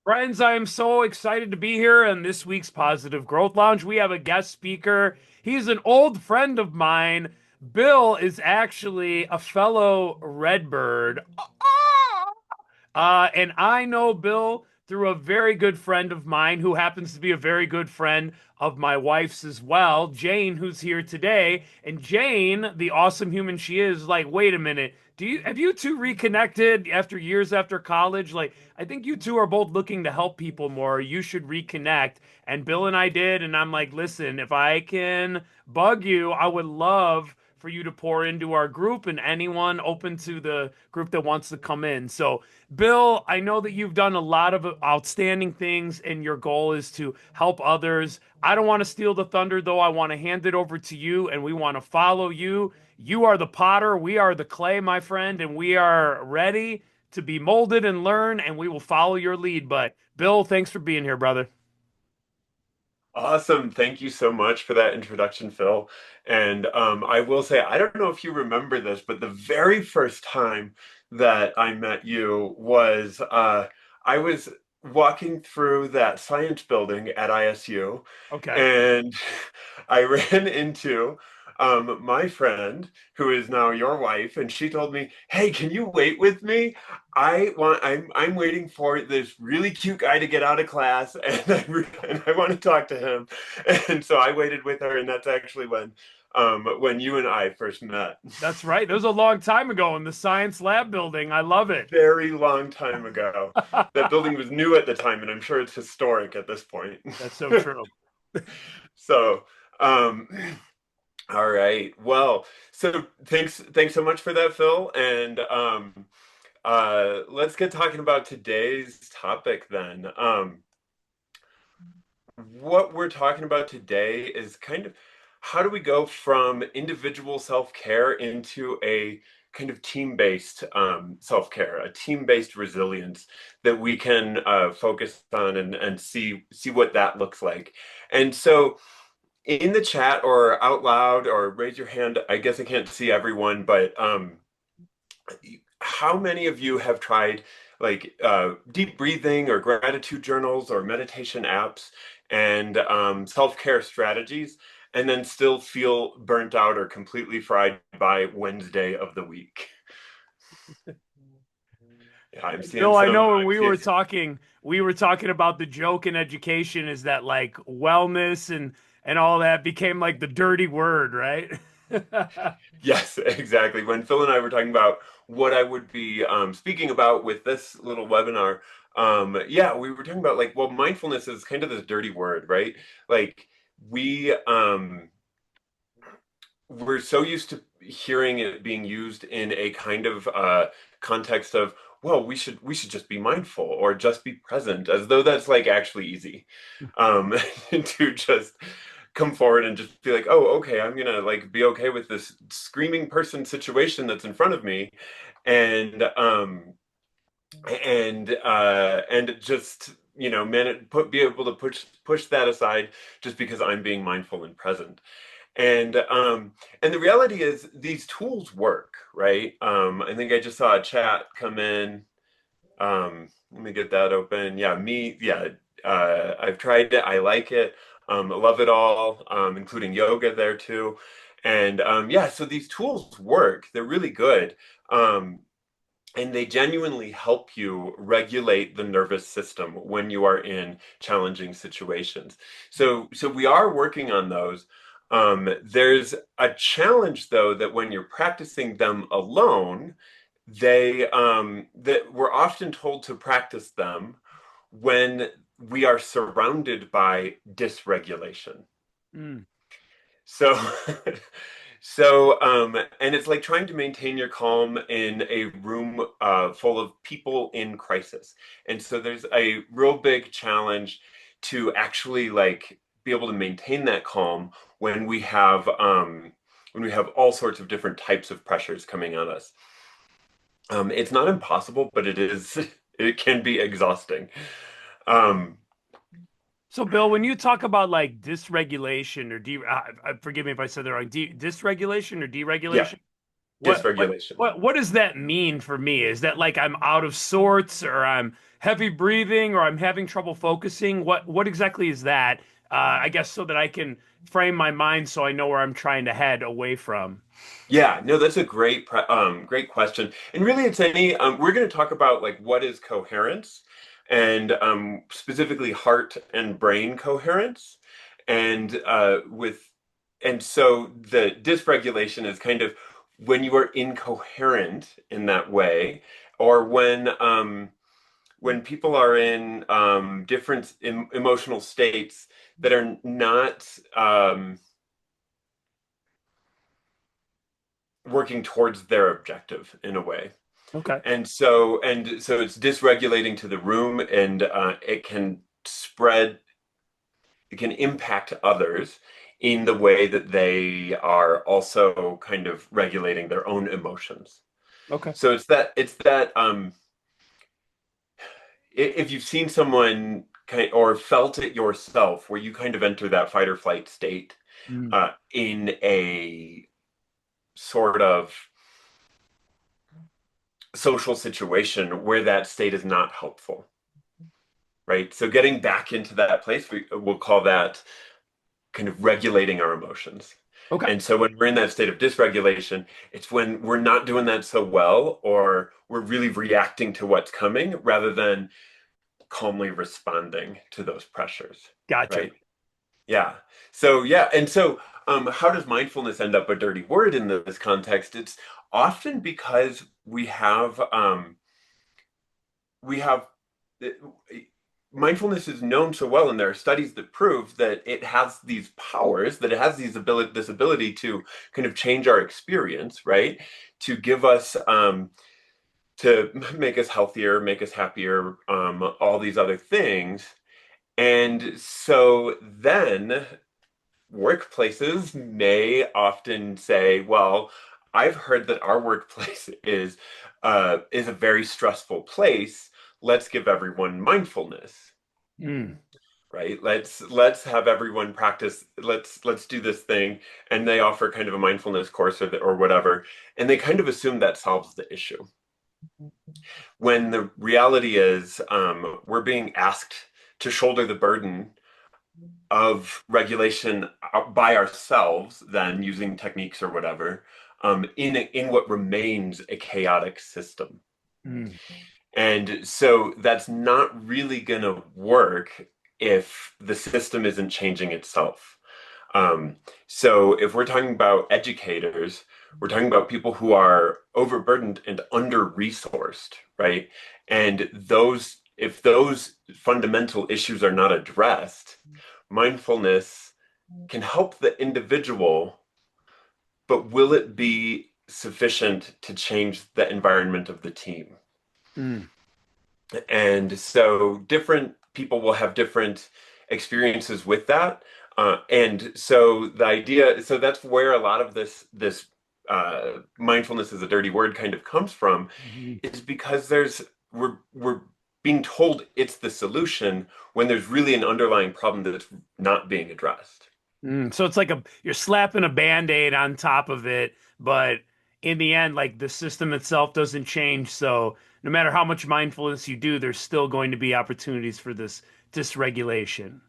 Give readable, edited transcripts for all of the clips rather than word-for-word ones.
Friends, I am so excited to be here in this week's Positive Growth Lounge. We have a guest speaker. He's an old friend of mine. Bill is actually a fellow Redbird. And I know Bill through a very good friend of mine who happens to be a very good friend of my wife's as well, Jane, who's here today. And Jane, the awesome human she is, like, wait a minute. Have you two reconnected after years after college? Like, I think you two are both looking to help people more. You should reconnect. And Bill and I did, and I'm like, listen, if I can bug you, I would love for you to pour into our group and anyone open to the group that wants to come in. So, Bill, I know that you've done a lot of outstanding things and your goal is to help others. I don't want to steal the thunder, though. I want to hand it over to you and we want to follow you. You are the potter, we are the clay, my friend, and we are ready to be molded and learn, and we will follow your lead. But, Bill, thanks for being here, brother. Awesome. Thank you so much for that introduction, Phil. And I will say, I don't know if you remember this, but the very first time that I met you was I was walking through that science building at ISU, Okay. and I ran into my friend who is now your wife, and she told me, "Hey, can you wait with me? I'm waiting for this really cute guy to get out of class, and I want to talk to him." And so I waited with her, and that's actually when you and I first met. That's right. That was a long time ago in the science lab building. I love it. Very long time ago. That building was new at the time, and I'm sure it's historic at this point. That's so true. So, um, all right. Well, so thanks so much for that, Phil. And let's get talking about today's topic then. What we're talking about today is kind of how do we go from individual self-care into a kind of team-based self-care, a team-based resilience that we can focus on and see what that looks like. And so in the chat or out loud or raise your hand, I guess I can't see everyone, but how many of you have tried like deep breathing or gratitude journals or meditation apps and self-care strategies and then still feel burnt out or completely fried by Wednesday of the week? Yeah, I'm seeing Bill, I some. know when I'm seeing. we were talking about the joke in education is that like wellness and all that became like the dirty word, right? Yes, exactly. When Phil and I were talking about what I would be speaking about with this little webinar, yeah, we were talking about like, well, mindfulness is kind of this dirty word, right? Like we we're so used to hearing it being used in a kind of context of, well, we should just be mindful or just be present, as though that's like actually easy to just come forward and just be like, oh, okay, I'm gonna like be okay with this screaming person situation that's in front of me, and and just man, be able to push that aside just because I'm being mindful and present. And the reality is these tools work, right? I think I just saw a chat come in. Let me get that open. Yeah. I've tried it. I like it. I love it all, including yoga there too. And yeah, so these tools work. They're really good. Um, and they genuinely help you regulate the nervous system when you are in challenging situations. So we are working on those. There's a challenge though that when you're practicing them alone, they that we're often told to practice them when we are surrounded by dysregulation. Mm. So, and it's like trying to maintain your calm in a room full of people in crisis. And so there's a real big challenge to actually like be able to maintain that calm when we have all sorts of different types of pressures coming on us. It's not impossible, but it is it can be exhausting. Um, So, Bill, when you talk about like dysregulation or forgive me if I said that wrong, dysregulation or yeah, deregulation? What what dysregulation. what does that mean for me? Is that like I'm out of sorts, or I'm heavy breathing, or I'm having trouble focusing? What exactly is that? I guess so that I can frame my mind so I know where I'm trying to head away from. Yeah, no, that's a great question. And really, it's any. We're going to talk about like what is coherence, and specifically heart and brain coherence, and and so the dysregulation is kind of when you are incoherent in that way, or when people are in different emotional states that are not working towards their objective in a way. Okay. And so it's dysregulating to the room, and it can impact others in the way that they are also kind of regulating their own emotions. Okay. So it's that if you've seen someone or felt it yourself, where you kind of enter that fight or flight state Mm. in a sort of social situation where that state is not helpful, right? So getting back into that place, we'll call that kind of regulating our emotions. Okay. And so when we're in that state of dysregulation, it's when we're not doing that so well, or we're really reacting to what's coming rather than calmly responding to those pressures, Gotcha. right? Yeah. So yeah, and so how does mindfulness end up a dirty word in this context? It's often because we have mindfulness is known so well, and there are studies that prove that it has these powers, that it has this ability to kind of change our experience, right? To give us to make us healthier, make us happier, all these other things. And so then workplaces may often say, well, I've heard that our workplace is a very stressful place. Let's give everyone mindfulness, Mm. right? Let's have everyone practice. Let's do this thing, and they offer kind of a mindfulness course or whatever, and they kind of assume that solves the issue. When the reality is, we're being asked to shoulder the burden of regulation by ourselves, then using techniques or whatever, in what remains a chaotic system. Mm. And so that's not really going to work if the system isn't changing itself. So if we're talking about educators, we're talking about people who are overburdened and under-resourced, right? And if those fundamental issues are not addressed, mindfulness can help the individual, but will it be sufficient to change the environment of the team? Mm. And so different people will have different experiences with that. And so the idea, so that's where a lot of this mindfulness is a dirty word kind of comes from, Mhm. is because we're being told it's the solution when there's really an underlying problem that's not being addressed. Mm. So it's like you're slapping a band-aid on top of it, but in the end, like the system itself doesn't change. So no matter how much mindfulness you do, there's still going to be opportunities for this dysregulation.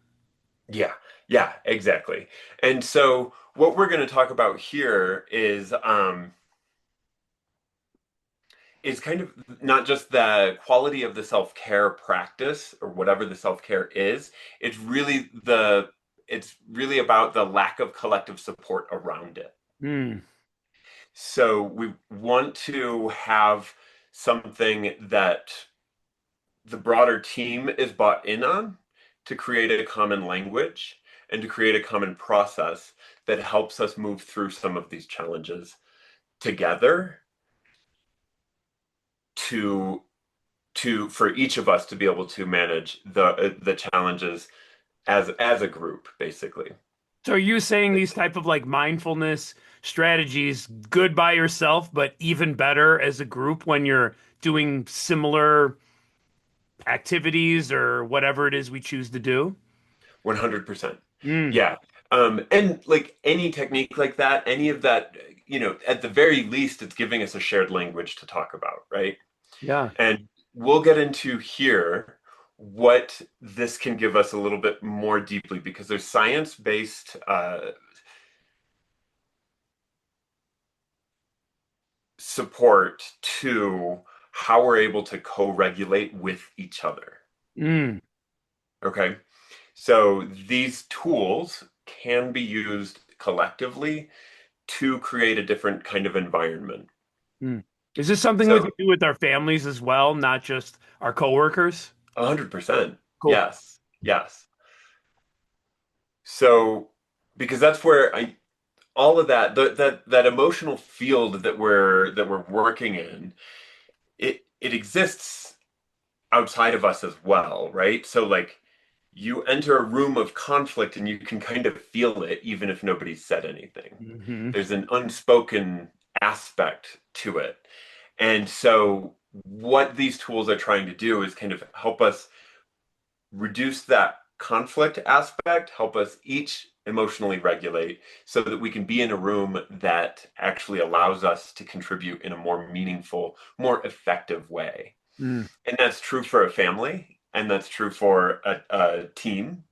Yeah, yeah, exactly. And so what we're going to talk about here is kind of not just the quality of the self-care practice or whatever the self-care is. It's really about the lack of collective support around it. Mm. So we want to have something that the broader team is bought in on, to create a common language and to create a common process that helps us move through some of these challenges together, to for each of us to be able to manage the challenges as a group, basically. So are you saying these type of like mindfulness strategies good by yourself, but even better as a group when you're doing similar activities or whatever it is we choose to do? 100%. Mm. Yeah. And like any technique like that, any of that, at the very least, it's giving us a shared language to talk about, right? Yeah. And we'll get into here what this can give us a little bit more deeply because there's science-based support to how we're able to co-regulate with each other. Mm, Okay. So these tools can be used collectively to create a different kind of environment. mm. Is this something we So could do with our families as well, not just our coworkers? 100%. Cool. Yes. Yes. So because that's where all of that emotional field that we're working in, it exists outside of us as well, right? So like you enter a room of conflict and you can kind of feel it even if nobody said anything. Hmm. There's an unspoken aspect to it. And so what these tools are trying to do is kind of help us reduce that conflict aspect, help us each emotionally regulate so that we can be in a room that actually allows us to contribute in a more meaningful, more effective way. Mm, And that's true for a family, and that's true for a team,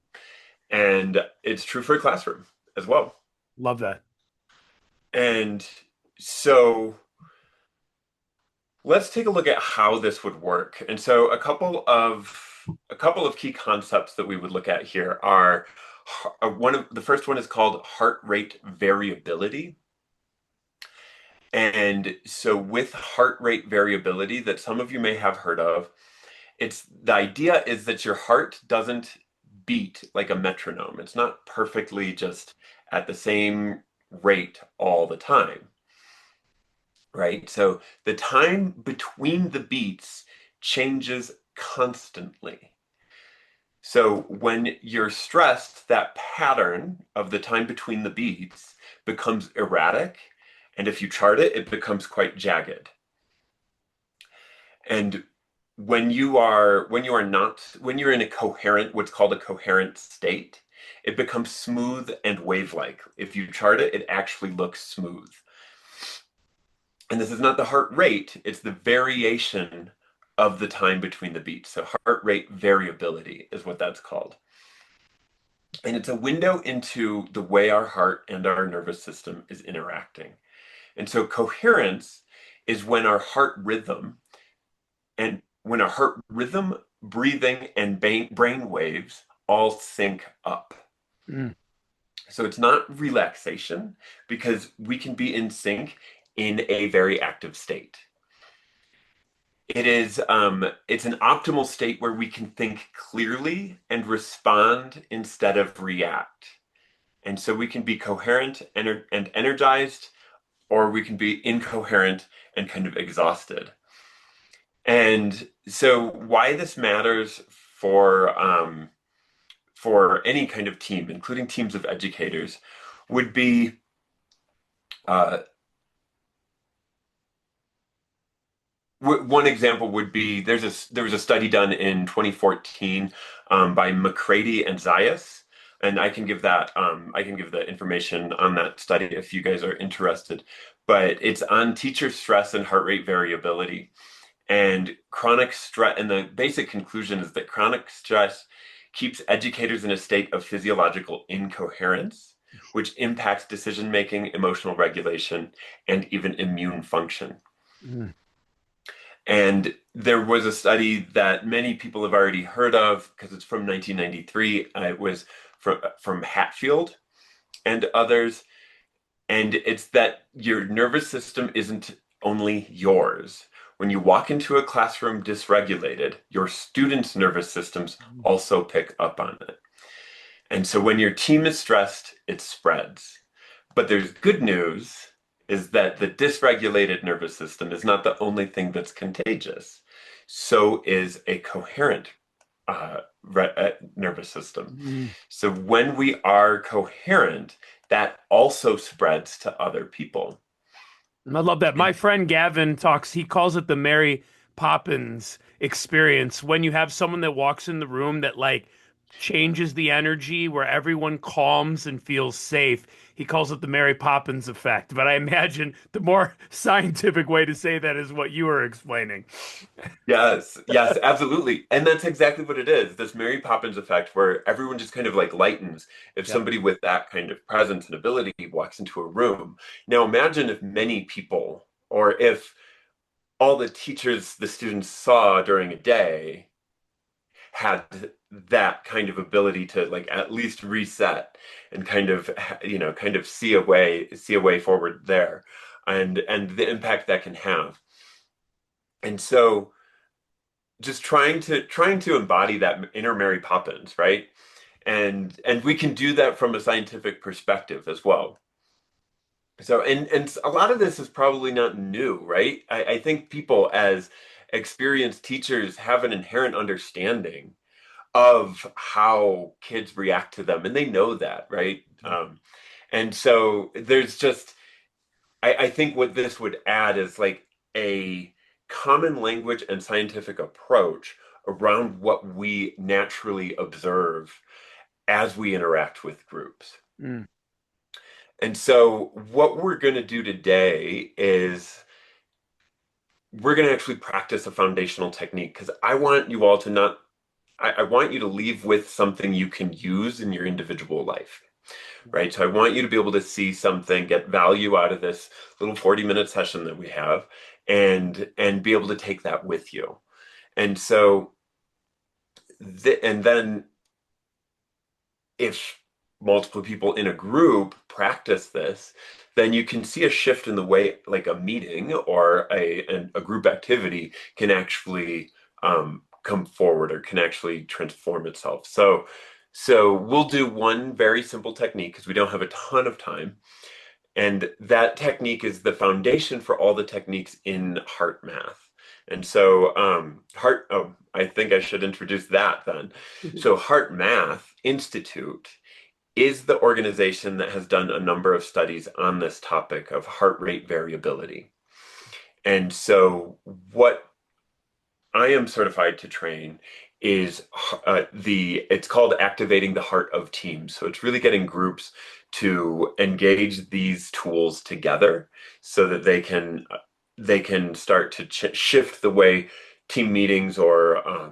and it's true for a classroom as well. love that. And so let's take a look at how this would work. And so a couple of key concepts that we would look at here are one of the first one is called heart rate variability. And so with heart rate variability that some of you may have heard of, it's the idea is that your heart doesn't beat like a metronome. It's not perfectly just at the same rate all the time, right? So the time between the beats changes constantly. So when you're stressed, that pattern of the time between the beats becomes erratic. And if you chart it, it becomes quite jagged. And when you're in a coherent, what's called a coherent state, it becomes smooth and wave-like. If you chart it, it actually looks smooth. And this is not the heart rate, it's the variation of the time between the beats. So heart rate variability is what that's called. And it's a window into the way our heart and our nervous system is interacting. And so coherence is when our heart rhythm, breathing, and brain waves all sync up. Mm. So it's not relaxation because we can be in sync in a very active state. It's an optimal state where we can think clearly and respond instead of react. And so we can be coherent and energized, or we can be incoherent and kind of exhausted. And so why this matters for any kind of team, including teams of educators, would be uh, one example would be there was a study done in 2014 by McCready and Zayas, and I can give the information on that study if you guys are interested. But it's on teacher stress and heart rate variability. And chronic stress, and the basic conclusion is that chronic stress keeps educators in a state of physiological incoherence, which impacts decision making, emotional regulation, and even immune function. Mm. And there was a study that many people have already heard of because it's from 1993. It was from Hatfield and others. And it's that your nervous system isn't only yours. When you walk into a classroom dysregulated, your students' nervous systems also pick up on it. And so when your team is stressed, it spreads. But there's good news is that the dysregulated nervous system is not the only thing that's contagious. So is a coherent nervous system. Mm. So when we are coherent, that also spreads to other people. I love that. My And friend Gavin talks, he calls it the Mary Poppins experience when you have someone that walks in the room that like changes the energy where everyone calms and feels safe. He calls it the Mary Poppins effect, but I imagine the more scientific way to say that is what you were explaining. Yes, yes, absolutely. And that's exactly what it is. This Mary Poppins effect where everyone just kind of like lightens if Yep. somebody with that kind of presence and ability walks into a room. Now imagine if many people, or if all the teachers the students saw during a day had that kind of ability to like at least reset and kind of kind of see a way forward there and the impact that can have. And so just trying to embody that inner Mary Poppins, right? And we can do that from a scientific perspective as well. So and a lot of this is probably not new, right? I think people as experienced teachers have an inherent understanding of how kids react to them, and they know that, right? And so there's just I think what this would add is like a common language and scientific approach around what we naturally observe as we interact with groups. Mm. And so what we're going to do today is we're going to actually practice a foundational technique because I want you all to not, I want you to leave with something you can use in your individual life, right? So I want you to be able to see something, get value out of this little 40-minute session that we have and be able to take that with you. And so and then if multiple people in a group practice this, then you can see a shift in the way like a meeting or a group activity can actually come forward or can actually transform itself. So we'll do one very simple technique because we don't have a ton of time. And that technique is the foundation for all the techniques in heart math. And so, I think I should introduce that then. So, Heart Math Institute is the organization that has done a number of studies on this topic of heart rate variability. And so, what I am certified to train is it's called activating the heart of teams. So it's really getting groups to engage these tools together so that they can start to shift the way team meetings or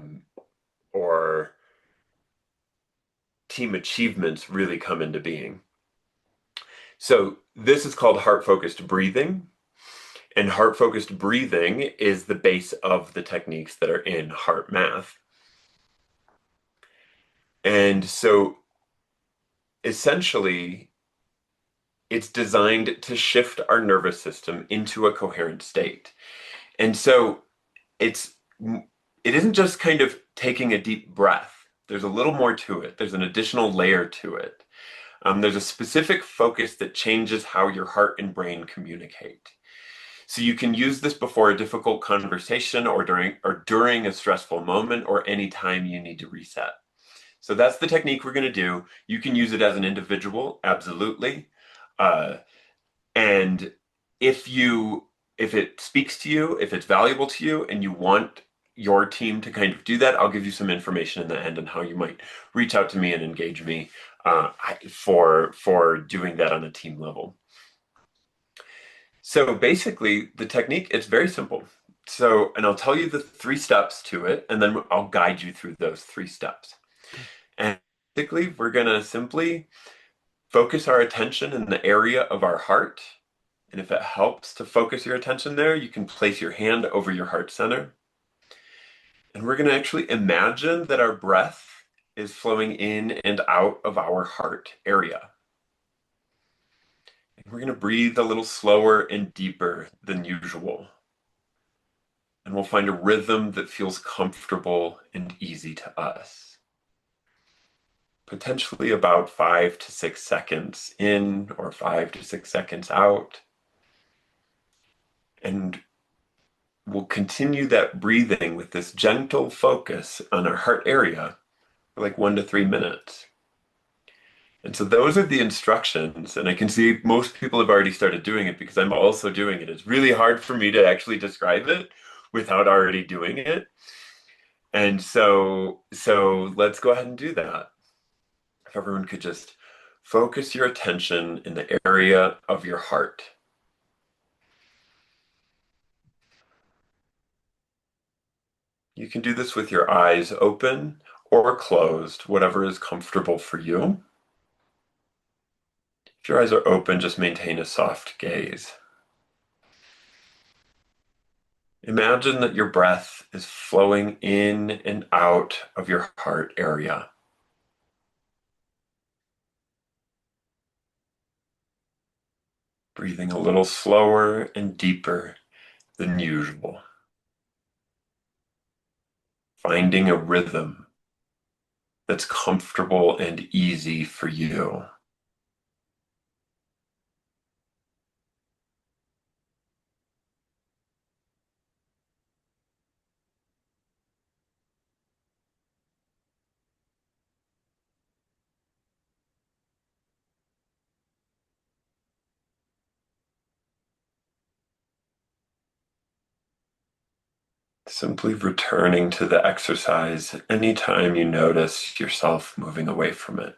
team achievements really come into being. So this is called heart focused breathing. And heart focused breathing is the base of the techniques that are in heart math. And so essentially, it's designed to shift our nervous system into a coherent state. And so it's it isn't just kind of taking a deep breath. There's a little more to it. There's an additional layer to it. There's a specific focus that changes how your heart and brain communicate. So you can use this before a difficult conversation or during a stressful moment or any time you need to reset. So that's the technique we're going to do. You can use it as an individual, absolutely. Uh, and if it speaks to you, if it's valuable to you, and you want your team to kind of do that, I'll give you some information in the end on how you might reach out to me and engage me for doing that on a team level. So basically, the technique, it's very simple. So, and I'll tell you the 3 steps to it, and then I'll guide you through those 3 steps. And basically, we're going to simply focus our attention in the area of our heart. And if it helps to focus your attention there, you can place your hand over your heart center. And we're going to actually imagine that our breath is flowing in and out of our heart area. And we're going to breathe a little slower and deeper than usual. And we'll find a rhythm that feels comfortable and easy to us. Potentially about 5 to 6 seconds in or 5 to 6 seconds out. And we'll continue that breathing with this gentle focus on our heart area for like 1 to 3 minutes. And so those are the instructions. And I can see most people have already started doing it because I'm also doing it. It's really hard for me to actually describe it without already doing it. And so let's go ahead and do that. if everyone could just focus your attention in the area of your heart. You can do this with your eyes open or closed, whatever is comfortable for you. If your eyes are open, just maintain a soft gaze. Imagine that your breath is flowing in and out of your heart area. Breathing a little slower and deeper than usual. Finding a rhythm that's comfortable and easy for you. Simply returning to the exercise anytime you notice yourself moving away from it.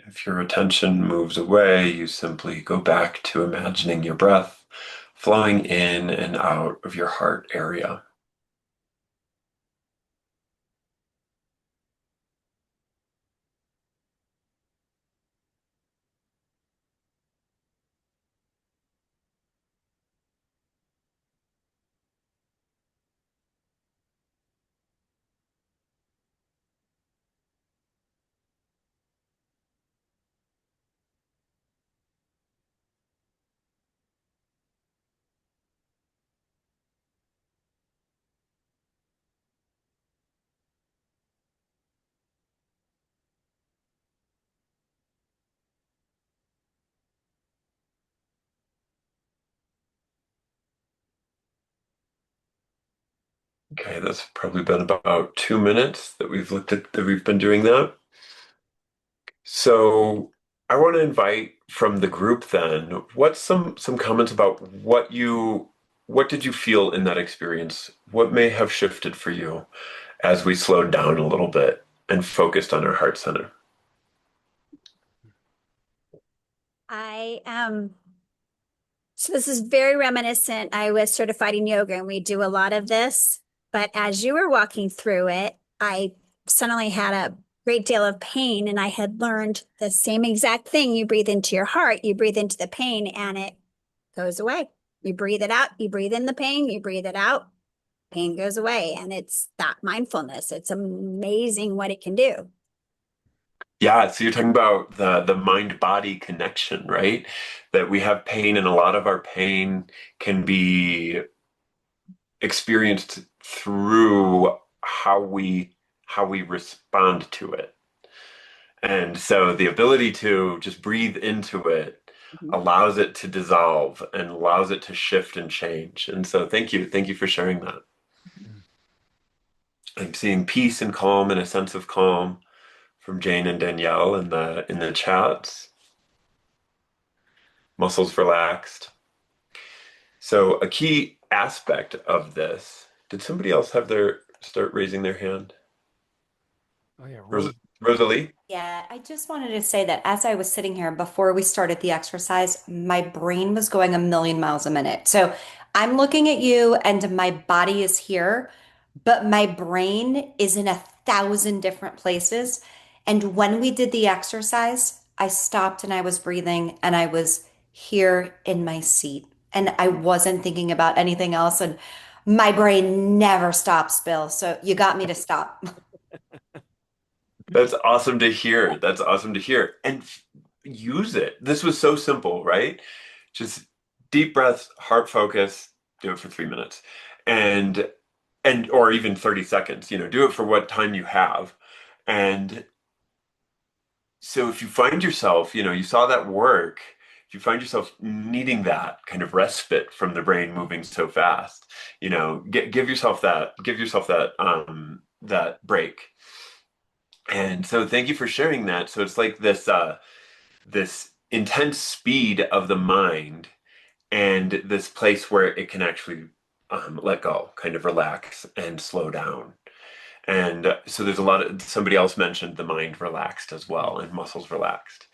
If your attention moves away, you simply go back to imagining your breath flowing in and out of your heart area. Okay, that's probably been about 2 minutes that we've been doing that. So I want to invite from the group then, what's some comments about what did you feel in that experience? What may have shifted for you as we slowed down a little bit and focused on our heart center? I so this is very reminiscent. I was certified in yoga and we do a lot of this, but as you were walking through it, I suddenly had a great deal of pain and I had learned the same exact thing. You breathe into your heart, you breathe into the pain and it goes away. You breathe it out, you breathe in the pain, you breathe it out, pain goes away. And it's that mindfulness. It's amazing what it can do. Yeah, so you're talking about the mind-body connection, right? That we have pain and a lot of our pain can be experienced through how we respond to it. And so the ability to just breathe into it Mhm. allows it to dissolve and allows it to shift and change. And so thank you. Thank you for sharing that. I'm seeing peace and calm and a sense of calm from Jane and Danielle in the chats. Muscles relaxed. So a key aspect of this, did somebody else have their start raising their hand? Oh yeah, Ros Rose. Rosalie? Yeah, I just wanted to say that as I was sitting here before we started the exercise, my brain was going a million miles a minute. So I'm looking at you and my body is here, but my brain is in 1,000 different places. And when we did the exercise, I stopped and I was breathing and I was here in my seat and I wasn't thinking about anything else. And my brain never stops, Bill. So you got me to stop. That's awesome to hear. That's awesome to hear. And use it. This was so simple, right? Just deep breaths, heart focus, do it for 3 minutes. And or even 30 seconds, do it for what time you have. And so if you find yourself, you saw that work, if you find yourself needing that kind of respite from the brain moving so fast, give yourself that break. And so thank you for sharing that. So it's like this intense speed of the mind and this place where it can actually let go, kind of relax and slow down. And so there's a lot of, somebody else mentioned the mind relaxed as well and muscles relaxed.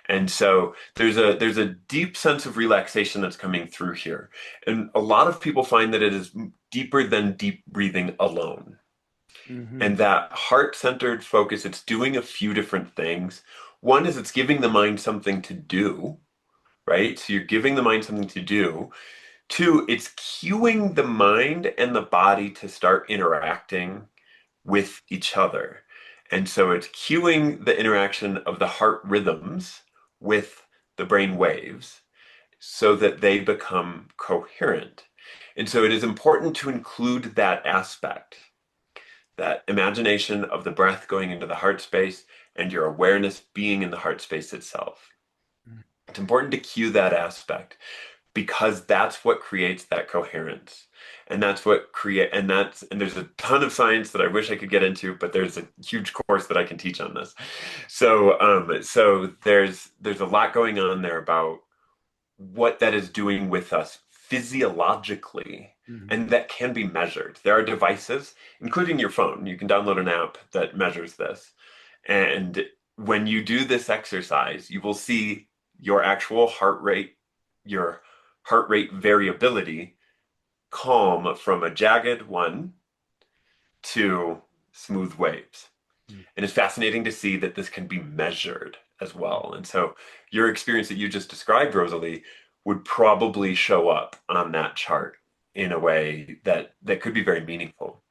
And so there's a deep sense of relaxation that's coming through here. And a lot of people find that it is deeper than deep breathing alone. Hmm. And that heart-centered focus, it's doing a few different things. One is it's giving the mind something to do, right? So you're giving the mind something to do. Two, it's cueing the mind and the body to start interacting with each other. And so it's cueing the interaction of the heart rhythms with the brain waves so that they become coherent. And so it is important to include that aspect, that imagination of the breath going into the heart space and your awareness being in the heart space itself. It's important to cue that aspect because that's what creates that coherence. And that's what create and there's a ton of science that I wish I could get into, but there's a huge course that I can teach on this. So there's a lot going on there about what that is doing with us physiologically, Hmm. and that can be measured. There are devices, including your phone. You can download an app that measures this. And when you do this exercise, you will see your actual your heart rate variability calm from a jagged one to smooth waves. And it's fascinating to see that this can be measured as well. And so your experience that you just described, Rosalie, would probably show up on that chart in a way that could be very meaningful.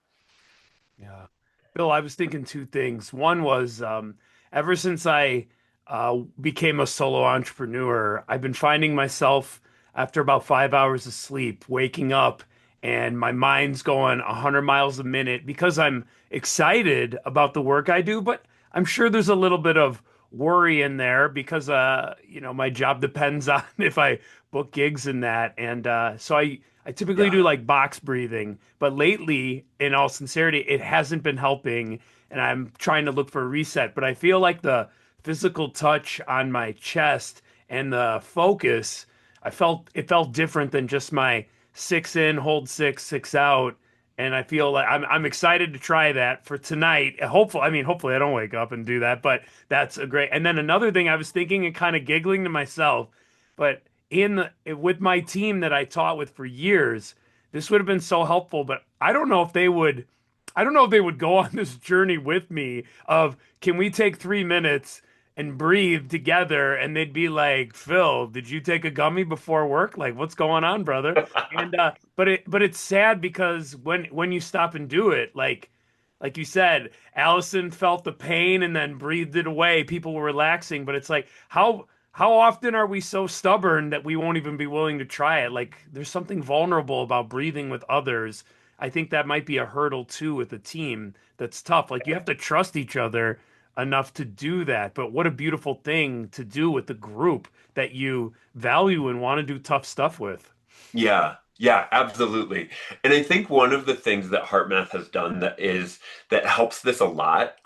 Yeah. Bill, I was thinking two things. One was ever since I became a solo entrepreneur, I've been finding myself after about 5 hours of sleep, waking up and my mind's going 100 miles a minute because I'm excited about the work I do, but I'm sure there's a little bit of worry in there because my job depends on if I book gigs and that. And so I typically Yeah. do like box breathing, but lately, in all sincerity, it hasn't been helping, and I'm trying to look for a reset. But I feel like the physical touch on my chest and the focus, it felt different than just my six in, hold six, six out. And I feel like I'm excited to try that for tonight. Hopefully I don't wake up and do that, but that's a great. And then another thing I was thinking and kind of giggling to myself, but with my team that I taught with for years, this would have been so helpful, but I don't know if they would go on this journey with me of can we take 3 minutes and breathe together, and they'd be like, Phil, did you take a gummy before work? Like, what's going on, brother? And but it's sad because when you stop and do it, like you said, Allison felt the pain and then breathed it away. People were relaxing, but it's like how often are we so stubborn that we won't even be willing to try it? Like there's something vulnerable about breathing with others. I think that might be a hurdle too with a team that's tough. Like you have to trust each other enough to do that. But what a beautiful thing to do with the group that you value and want to do tough stuff with. Yeah, yeah, absolutely. And I think one of the things that HeartMath has done that helps this a lot.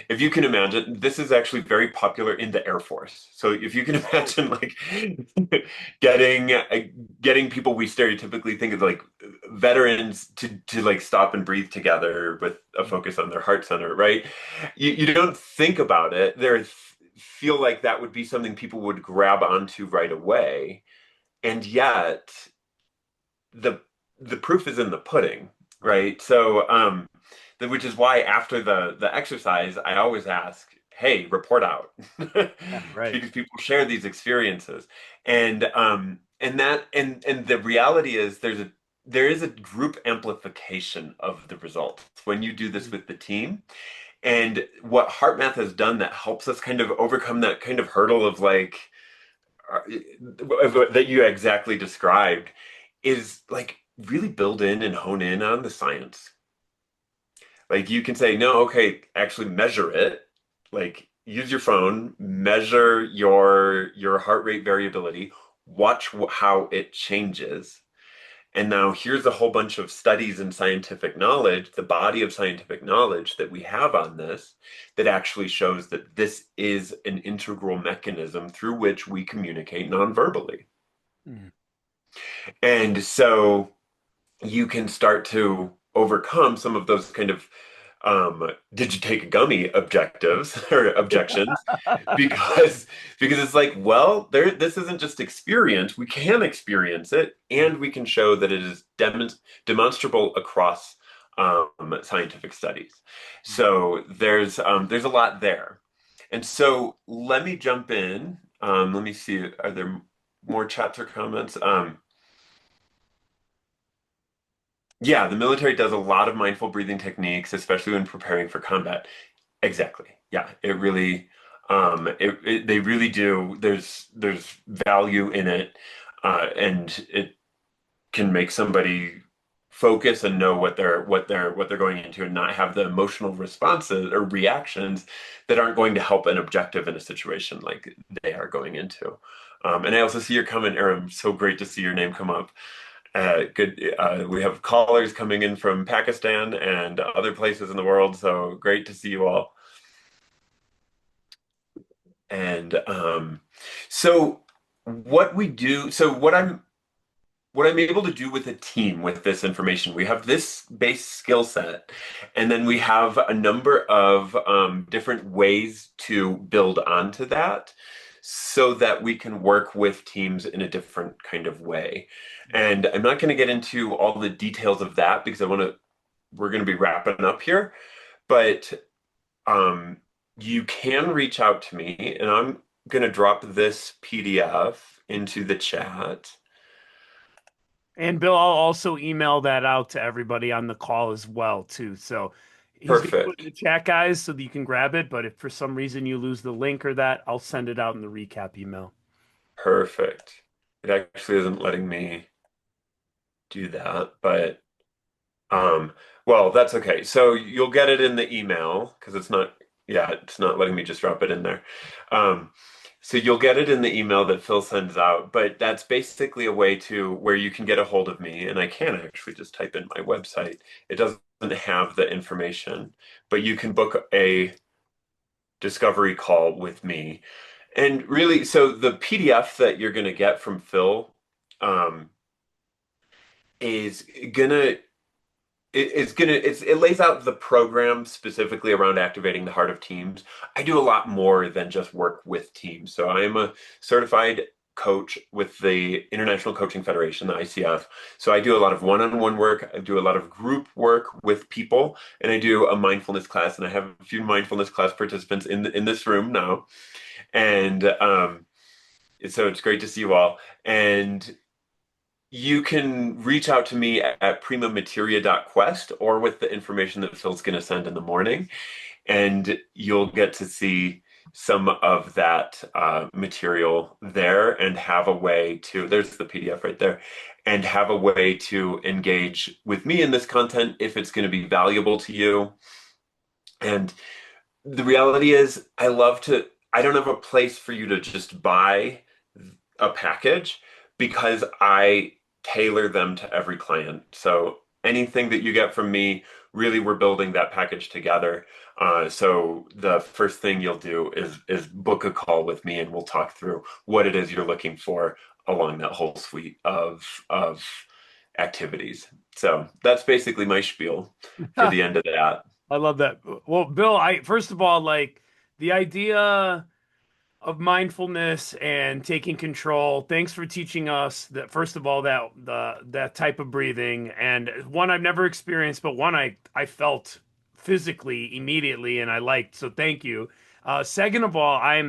If you can imagine, this is actually very popular in the Air Force. So if you can imagine, like getting getting people we stereotypically think of like veterans to like stop and breathe together with a focus on their heart center, right? You don't think about it. Feel like that would be something people would grab onto right away, and yet the the proof is in the pudding, Right. right? So, which is why after the exercise, I always ask, "Hey, report out," Yeah, right. because people share these experiences, and the reality is there is a group amplification of the results when you do this with the team. And what HeartMath has done that helps us kind of overcome that kind of hurdle of like that you exactly described is like really build in and hone in on the science. Like you can say, no, okay, actually measure it. Like use your phone, measure your heart rate variability, watch how it changes. And now here's a whole bunch of studies and scientific knowledge, the body of scientific knowledge that we have on this, that actually shows that this is an integral mechanism through which we communicate non-verbally. Mm. And so you can start to overcome some of those kind of did you take a gummy objectives or objections because it's like, well, this isn't just experience. We can experience it, and we can show that it is demonstrable across scientific studies. So there's a lot there. And so let me jump in. Let me see, are there more chats or comments? Yeah, the military does a lot of mindful breathing techniques, especially when preparing for combat. Exactly. Yeah, it really, they really do. There's value in it, and it can make somebody focus and know what they're going into, and not have the emotional responses or reactions that aren't going to help an objective in a situation like they are going into. And I also see your comment, Aram. So great to see your name come up. Good. We have callers coming in from Pakistan and other places in the world, so great to see you all. And so what we do, so what I'm able to do with a team with this information, we have this base skill set, and then we have a number of different ways to build onto that so that we can work with teams in a different kind of way. And I'm not going to get into all the details of that because we're going to be wrapping up here, but um, you can reach out to me, and I'm going to drop this PDF into the chat. And Bill, I'll also email that out to everybody on the call as well, too. So he's going to put it in Perfect. the chat, guys, so that you can grab it. But if for some reason you lose the link or that, I'll send it out in the recap email. Perfect. It actually isn't letting me do that, but um, well, that's okay. So you'll get it in the email because it's not letting me just drop it in there. Um, so you'll get it in the email that Phil sends out, but that's basically a way to where you can get a hold of me, and I can actually just type in my website. It doesn't have the information, but you can book a discovery call with me. And really, so the PDF that you're going to get from Phil um, is gonna it lays out the program specifically around activating the heart of teams. I do a lot more than just work with teams. So I am a certified coach with the International Coaching Federation, the ICF. So I do a lot of one-on-one work. I do a lot of group work with people, and I do a mindfulness class. And I have a few mindfulness class participants in this room now. And so it's great to see you all. And you can reach out to me at primamateria.quest or with the information that Phil's going to send in the morning, and you'll get to see some of that material there and have a way to, there's the PDF right there, and have a way to engage with me in this content if it's going to be valuable to you. And the reality is, I don't have a place for you to just buy a package because I tailor them to every client. So anything that you get from me, really, we're building that package together. So the first thing you'll do is book a call with me, and we'll talk through what it is you're looking for along that whole suite of activities. So that's basically my spiel for the end of that. I love that. Well, Bill, I first of all like the idea of mindfulness and taking control. Thanks for teaching us that first of all that type of breathing, and one I've never experienced, but one I felt physically immediately and I liked. So thank you. Second of all, I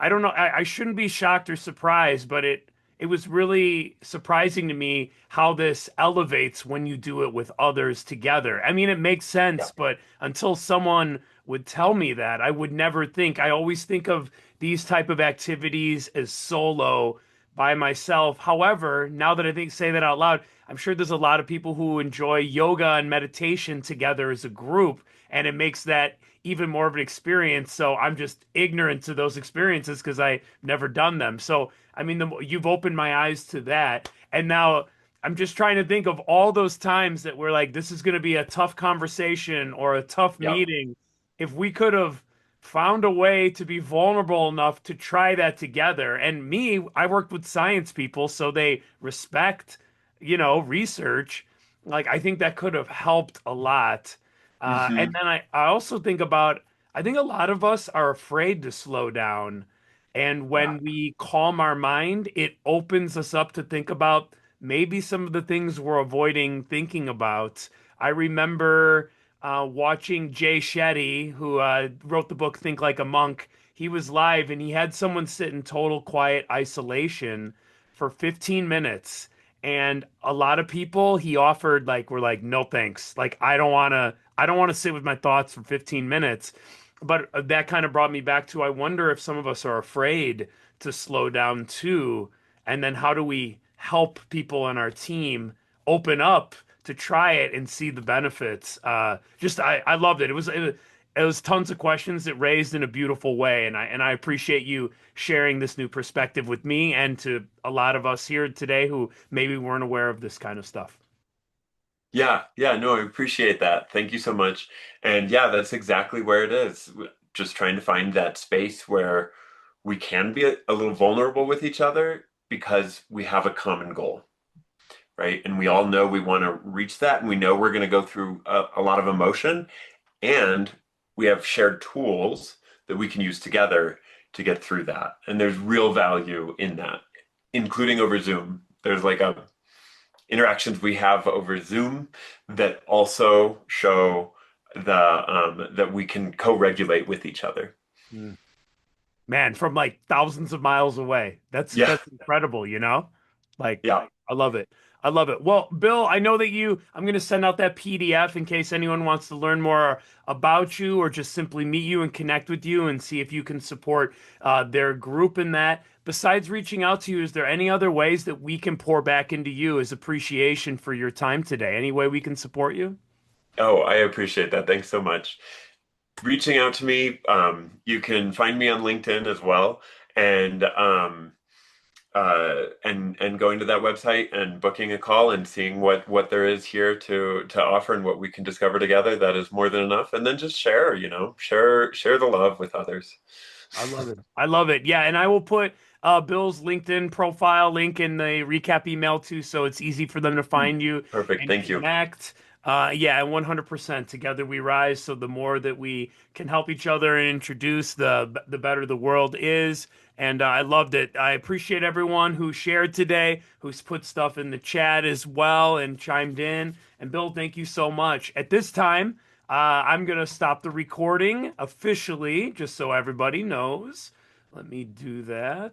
don't know, I shouldn't be shocked or surprised, but it was really surprising to me how this elevates when you do it with others together. I mean, it makes Yeah. sense, but until someone would tell me that, I would never think. I always think of these type of activities as solo by myself. However, now that say that out loud, I'm sure there's a lot of people who enjoy yoga and meditation together as a group, and it makes that even more of an experience. So I'm just ignorant to those experiences because I never done them. So I mean, you've opened my eyes to that, and now I'm just trying to think of all those times that we're like, this is going to be a tough conversation or a tough Yep. meeting. If we could have found a way to be vulnerable enough to try that together. And me, I worked with science people, so they respect, research. Like, I think that could have helped a lot. And Hmm. then I also think about, I think a lot of us are afraid to slow down. And Yeah. when we calm our mind, it opens us up to think about maybe some of the things we're avoiding thinking about. I remember watching Jay Shetty, who wrote the book Think Like a Monk. He was live and he had someone sit in total quiet isolation for 15 minutes. And a lot of people he offered like were like, no thanks. Like I don't want to sit with my thoughts for 15 minutes. But that kind of brought me back to I wonder if some of us are afraid to slow down too. And then how do we help people on our team open up to try it and see the benefits? I loved it. It was tons of questions that raised in a beautiful way, and I appreciate you sharing this new perspective with me and to a lot of us here today who maybe weren't aware of this kind of stuff. Yeah, yeah, no, I appreciate that. Thank you so much. And yeah, that's exactly where it is. Just trying to find that space where we can be a little vulnerable with each other because we have a common goal, right? And we all know we want to reach that, and we know we're going to go through a lot of emotion, and we have shared tools that we can use together to get through that. And there's real value in that, including over Zoom. There's like a interactions we have over Zoom that also show that we can co-regulate with each other. Mm. Man, from like thousands of miles away. That's Yeah, that's incredible. Like yeah. I love it. I love it. Well, Bill, I know that I'm going to send out that PDF in case anyone wants to learn more about you or just simply meet you and connect with you and see if you can support their group in that. Besides reaching out to you, is there any other ways that we can pour back into you as appreciation for your time today? Any way we can support you? Oh, I appreciate that. Thanks so much. Reaching out to me, you can find me on LinkedIn as well, and and going to that website and booking a call and seeing what there is here to offer and what we can discover together. That is more than enough. And then just share, share the love with others. I love it. I love it. Yeah, and I will put Bill's LinkedIn profile link in the recap email too, so it's easy for them to find you Perfect. and Thank you. connect. Yeah, and 100% together we rise. So the more that we can help each other and introduce, the better the world is. And I loved it. I appreciate everyone who shared today, who's put stuff in the chat as well and chimed in. And Bill, thank you so much. At this time. I'm going to stop the recording officially, just so everybody knows. Let me do that.